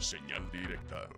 Señal directa.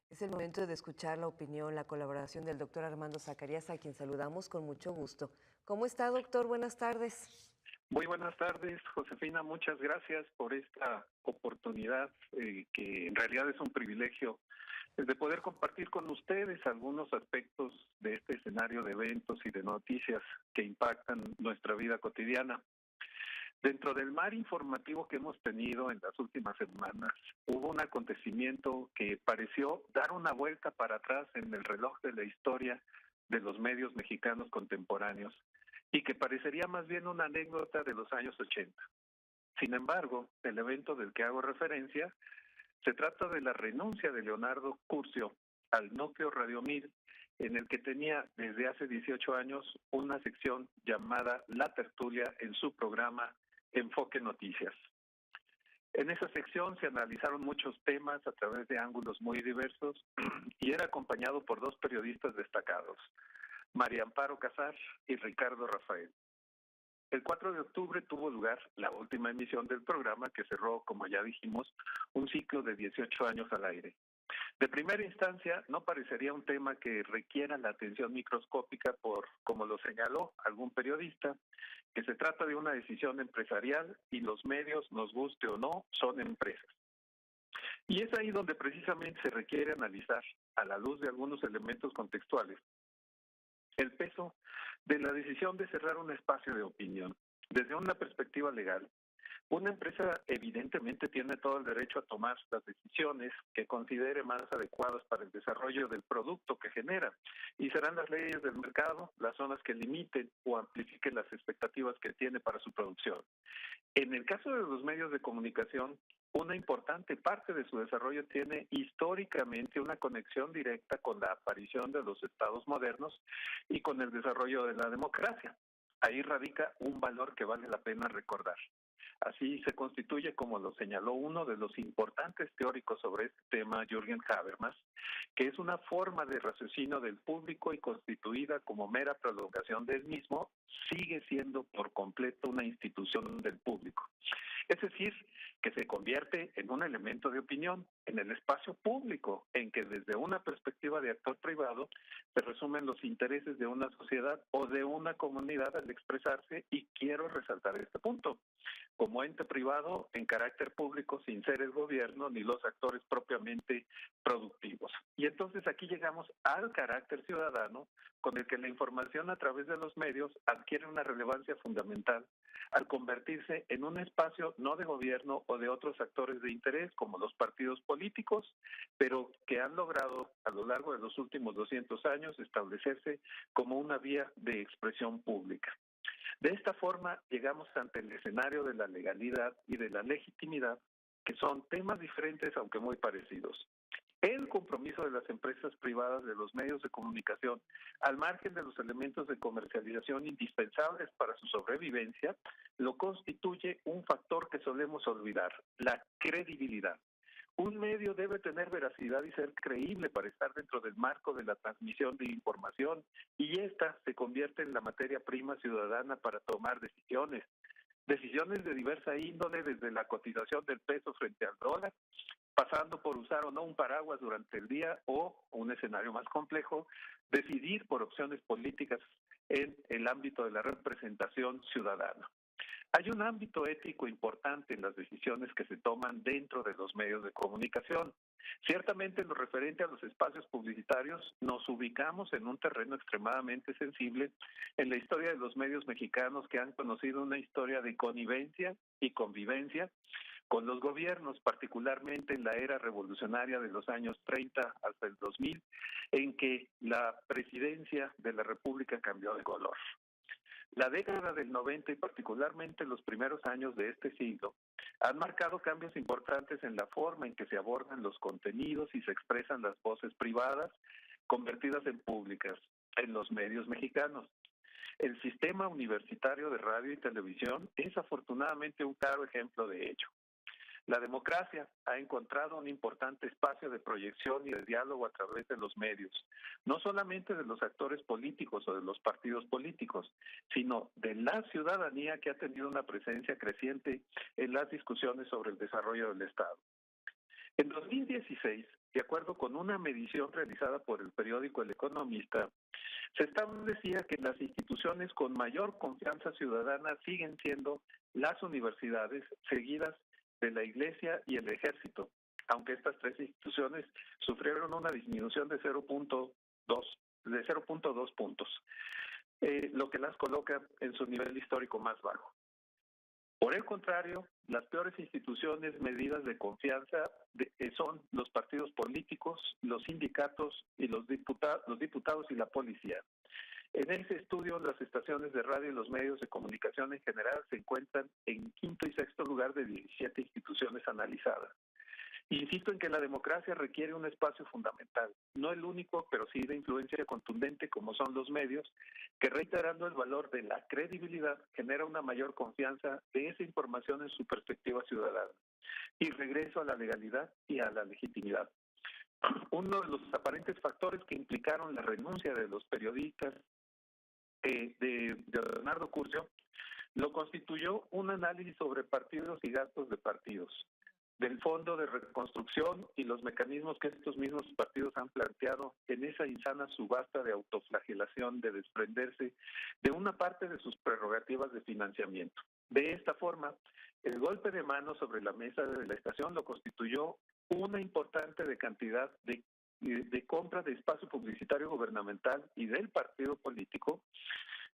Es el momento de escuchar la opinión, la colaboración del doctor Armando Zacarías, a quien saludamos con mucho gusto. ¿Cómo está, doctor? Buenas tardes. Muy buenas tardes, Josefina. Muchas gracias por esta oportunidad, que en realidad es un privilegio, de poder compartir con ustedes algunos aspectos de este escenario de eventos y de noticias que impactan nuestra vida cotidiana. Dentro del mar informativo que hemos tenido en las últimas semanas, hubo un acontecimiento que pareció dar una vuelta para atrás en el reloj de la historia de los medios mexicanos contemporáneos y que parecería más bien una anécdota de los años 80. Sin embargo, el evento del que hago referencia se trata de la renuncia de Leonardo Curcio al Nokia Radio 1000, en el que tenía desde hace 18 años una sección llamada La Tertulia en su programa Enfoque Noticias. En esa sección se analizaron muchos temas a través de ángulos muy diversos y era acompañado por dos periodistas destacados, María Amparo Casar y Ricardo Rafael. El 4 de octubre tuvo lugar la última emisión del programa, que cerró, como ya dijimos, un ciclo de 18 años al aire. De primera instancia, no parecería un tema que requiera la atención microscópica por, como lo señaló algún periodista, que se trata de una decisión empresarial y los medios, nos guste o no, son empresas. Y es ahí donde precisamente se requiere analizar, a la luz de algunos elementos contextuales, el peso de la decisión de cerrar un espacio de opinión. Desde una perspectiva legal, una empresa evidentemente tiene todo el derecho a tomar las decisiones que considere más adecuadas para el desarrollo del producto que genera, y serán las leyes del mercado las zonas que limiten o amplifiquen las expectativas que tiene para su producción. En el caso de los medios de comunicación, una importante parte de su desarrollo tiene históricamente una conexión directa con la aparición de los estados modernos y con el desarrollo de la democracia. Ahí radica un valor que vale la pena recordar. Así se constituye, como lo señaló uno de los importantes teóricos sobre este tema, Jürgen Habermas, que es una forma de raciocinio del público y constituida como mera prolongación del mismo, sigue siendo por completo una institución del público. Es decir, que se convierte en un elemento de opinión en el espacio público, en que desde una perspectiva de actor privado se resumen los intereses de una sociedad o de una comunidad al expresarse, y quiero resaltar este punto. Como ente privado en carácter público, sin ser el gobierno ni los actores propiamente productivos. Y entonces aquí llegamos al carácter ciudadano, con el que la información a través de los medios adquiere una relevancia fundamental al convertirse en un espacio no de gobierno o de otros actores de interés como los partidos políticos, pero que han logrado a lo largo de los últimos 200 años establecerse como una vía de expresión pública. De esta forma llegamos ante el escenario de la legalidad y de la legitimidad, que son temas diferentes aunque muy parecidos. El compromiso de las empresas privadas de los medios de comunicación, al margen de los elementos de comercialización indispensables para su sobrevivencia, lo constituye un factor que solemos olvidar: la credibilidad. Un medio debe tener veracidad y ser creíble para estar dentro del marco de la transmisión de información, y esta se convierte en la materia prima ciudadana para tomar decisiones. Decisiones de diversa índole, desde la cotización del peso frente al dólar, pasando por usar o no un paraguas durante el día, o, un escenario más complejo, decidir por opciones políticas en el ámbito de la representación ciudadana. Hay un ámbito ético importante en las decisiones que se toman dentro de los medios de comunicación. Ciertamente, en lo referente a los espacios publicitarios, nos ubicamos en un terreno extremadamente sensible en la historia de los medios mexicanos, que han conocido una historia de connivencia y convivencia con los gobiernos, particularmente en la era revolucionaria de los años 30 hasta el 2000, en que la presidencia de la República cambió de color. La década del 90 y particularmente los primeros años de este siglo han marcado cambios importantes en la forma en que se abordan los contenidos y se expresan las voces privadas convertidas en públicas en los medios mexicanos. El sistema universitario de radio y televisión es afortunadamente un claro ejemplo de ello. La democracia ha encontrado un importante espacio de proyección y de diálogo a través de los medios, no solamente de los actores políticos o de los partidos políticos, sino de la ciudadanía que ha tenido una presencia creciente en las discusiones sobre el desarrollo del Estado. En 2016, de acuerdo con una medición realizada por el periódico El Economista, se establecía que las instituciones con mayor confianza ciudadana siguen siendo las universidades, seguidas de la Iglesia y el Ejército, aunque estas tres instituciones sufrieron una disminución de 0.2 puntos, lo que las coloca en su nivel histórico más bajo. Por el contrario, las peores instituciones medidas de confianza son los partidos políticos, los sindicatos y los diputados y la policía. En ese estudio, las estaciones de radio y los medios de comunicación en general se encuentran en quinto y sexto lugar de 17 instituciones analizadas. Insisto en que la democracia requiere un espacio fundamental, no el único, pero sí de influencia contundente como son los medios, que reiterando el valor de la credibilidad genera una mayor confianza de esa información en su perspectiva ciudadana y regreso a la legalidad y a la legitimidad. Uno de los aparentes factores que implicaron la renuncia de los periodistas de Leonardo Curcio lo constituyó un análisis sobre partidos y gastos de partidos, del Fondo de Reconstrucción y los mecanismos que estos mismos partidos han planteado en esa insana subasta de autoflagelación de desprenderse de una parte de sus prerrogativas de financiamiento. De esta forma, el golpe de mano sobre la mesa de la estación lo constituyó una importante cantidad de compra de espacio publicitario gubernamental y del partido político,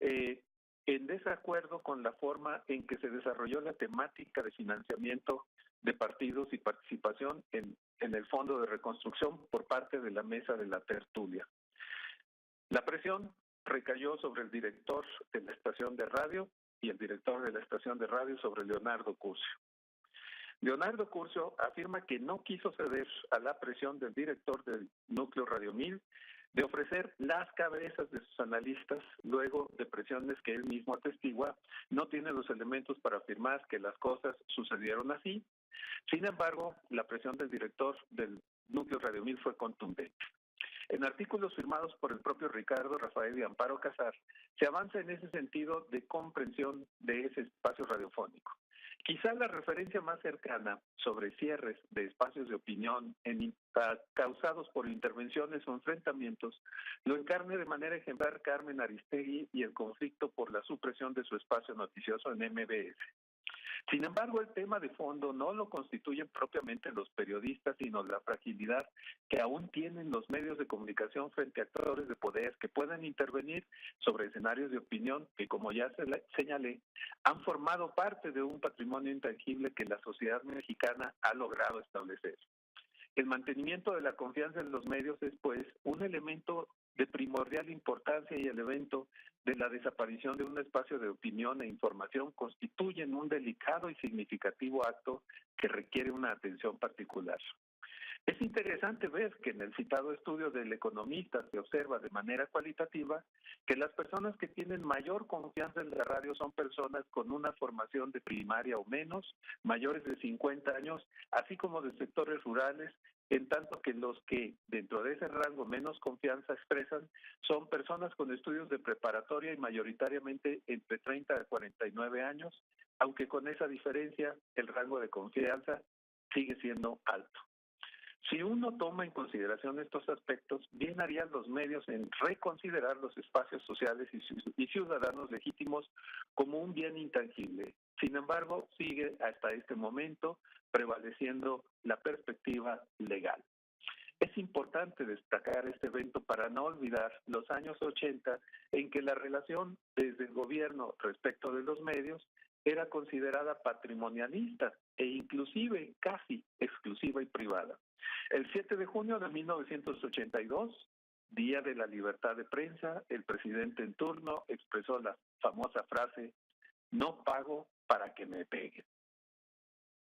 en desacuerdo con la forma en que se desarrolló la temática de financiamiento de partidos y participación en el Fondo de Reconstrucción por parte de la mesa de la tertulia. La presión recayó sobre el director de la estación de radio y el director de la estación de radio sobre Leonardo Curcio. Leonardo Curcio afirma que no quiso ceder a la presión del director del Núcleo Radio 1000 de ofrecer las cabezas de sus analistas luego de presiones que él mismo atestigua, no tiene los elementos para afirmar que las cosas sucedieron así. Sin embargo, la presión del director del Núcleo Radio 1000 fue contundente. En artículos firmados por el propio Ricardo Rafael y Amparo Casar, se avanza en ese sentido de comprensión de ese espacio radiofónico. Quizá la referencia más cercana sobre cierres de espacios de opinión causados por intervenciones o enfrentamientos lo encarne de manera ejemplar Carmen Aristegui y el conflicto por la supresión de su espacio noticioso en MBS. Sin embargo, el tema de fondo no lo constituyen propiamente los periodistas, sino la fragilidad que aún tienen los medios de comunicación frente a actores de poder que puedan intervenir sobre escenarios de opinión que, como ya señalé, han formado parte de un patrimonio intangible que la sociedad mexicana ha logrado establecer. El mantenimiento de la confianza en los medios es, pues, un elemento de primordial importancia y el evento de la desaparición de un espacio de opinión e información constituyen un delicado y significativo acto que requiere una atención particular. Es interesante ver que en el citado estudio del Economista se observa de manera cualitativa que las personas que tienen mayor confianza en la radio son personas con una formación de primaria o menos, mayores de 50 años, así como de sectores rurales, en tanto que los que dentro de ese rango menos confianza expresan son personas con estudios de preparatoria y mayoritariamente entre 30 a 49 años, aunque con esa diferencia el rango de confianza sigue siendo alto. Si uno toma en consideración estos aspectos, bien harían los medios en reconsiderar los espacios sociales y ciudadanos legítimos como un bien intangible. Sin embargo, sigue hasta este momento prevaleciendo la perspectiva legal. Es importante destacar este evento para no olvidar los años 80 en que la relación desde el gobierno respecto de los medios era considerada patrimonialista e inclusive casi exclusiva y privada. El 7 de junio de 1982, Día de la Libertad de Prensa, el presidente en turno expresó la famosa frase: "No pago para que me peguen".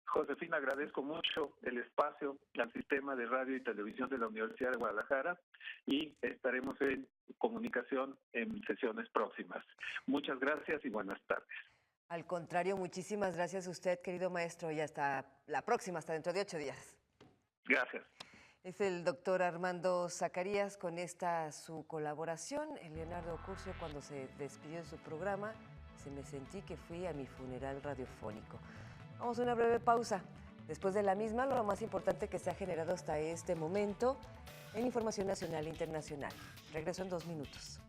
Josefina, agradezco mucho el espacio al Sistema de Radio y Televisión de la Universidad de Guadalajara y estaremos en comunicación en sesiones próximas. Muchas gracias y buenas tardes. Al contrario, muchísimas gracias a usted, querido maestro, y hasta la próxima, hasta dentro de 8 días. Gracias. Es el doctor Armando Zacarías con esta su colaboración. El Leonardo Curcio, cuando se despidió de su programa, se me sentí que fui a mi funeral radiofónico. Vamos a una breve pausa. Después de la misma, lo más importante que se ha generado hasta este momento en información nacional e internacional. Regreso en 2 minutos.